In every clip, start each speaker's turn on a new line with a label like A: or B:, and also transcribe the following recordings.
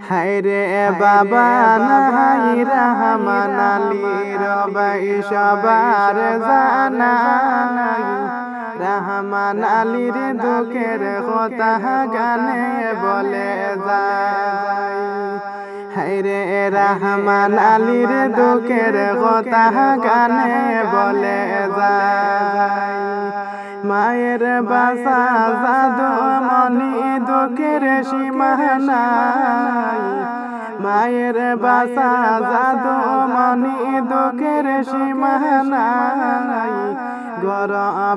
A: হায়রে বাবা নাই রহমান আলী রবাই সবার জানা রহমান আলীর দুঃখের কথা গানে বলে যায়। হায়রে রহমান আলীর দুঃখের কথা গানে বলে যায়। মায়ের বাসা জাদু মনি দুঃখের সীমা নাই। মায়ের বাসা জাদু মনি দুঃখের সীমা নাই। ঘর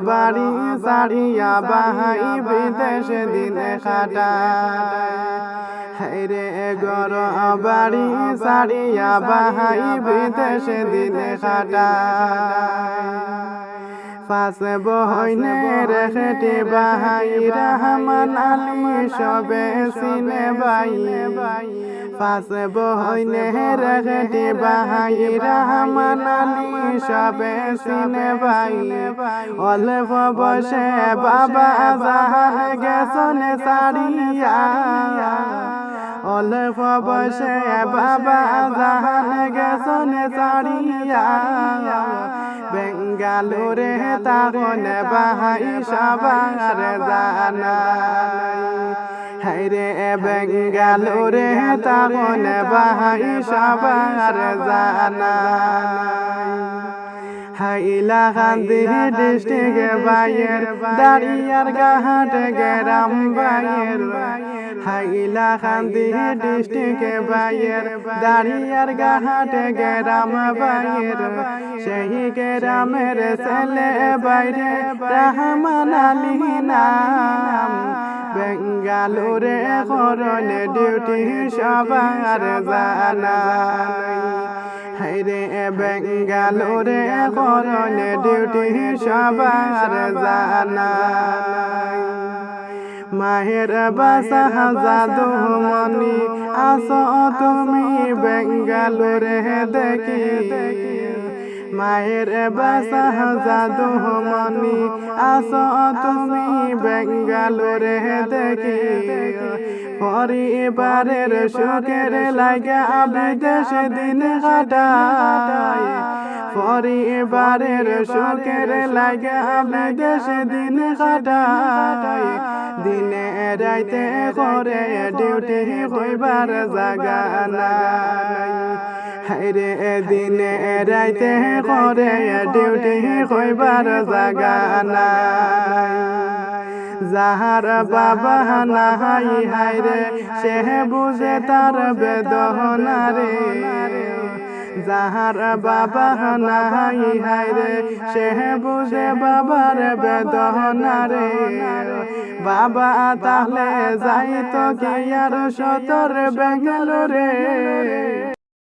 A: বাড়ি ছাড়িয়া বাহাই বিদেশ দিন কাটায়। হায়রে ঘর বাড়ি ছাড়িয়া বাহাই বিদেশ দিন কাটায়। পাঁচ বহনের খেটে বাহাই রহমান আলী সবে চিনে বাই। পাঁচ বহনের খেটে বাহাই রহমান আলী সবে চিনে বাই। অল্প বসে বাবা জাহান গেছন সারিয়া। অল্প বসে বাবা জাহান গেছন সারিয়া। বেঙ্গালুরে তখন বাহাই সবার জানা। হায়রে বেঙ্গালুরে তখন বাহাই সবার জানা। হাইলাকান্দি ডিস্ট্রিক্ট বাইয়ের দাঁড়িয়ার ঘাট গ্রাম বাইয়ের। হাইলাকান্দি ডিস্ট্রিক্ট বাইয়ের দাঁড়িয়ার ঘাট গ্রাম বাইয়ের। সেই গ্রামের ছেলে বাইরে রহমান আলী নাম। বেঙ্গালুরে করেন ডিউটি সবার জানা। হায়রে বেঙ্গালুরে করেন ডিউটি সবার জানা। মায়ের বাসা জাদু মনি আসো তুমি বেঙ্গালুরে দেখি। মায়ের বাসা জাদু মনি আসো তুমি বেঙ্গালুরে দেখি। পরিবারের সুখের লাগা বিদেশ দিন কাটায়। পরিবারের সুখের লাগা বিদেশ দিন কাটায়। দিনে রাইতে করে ডিউটি হইবার জাগা নাই। হায়রে দিনে রাইতে করে ডিউটি হইবার জাগা নাই। যাহার বাবা নাই হায়রে সে বুঝে তার বেদনা রে। যাহার বাবা নাই হায়রে সে বুঝে বাবার বেদনা রে। বাবা তাহলে যাইতো কি আর সতর বেঙ্গালুরে।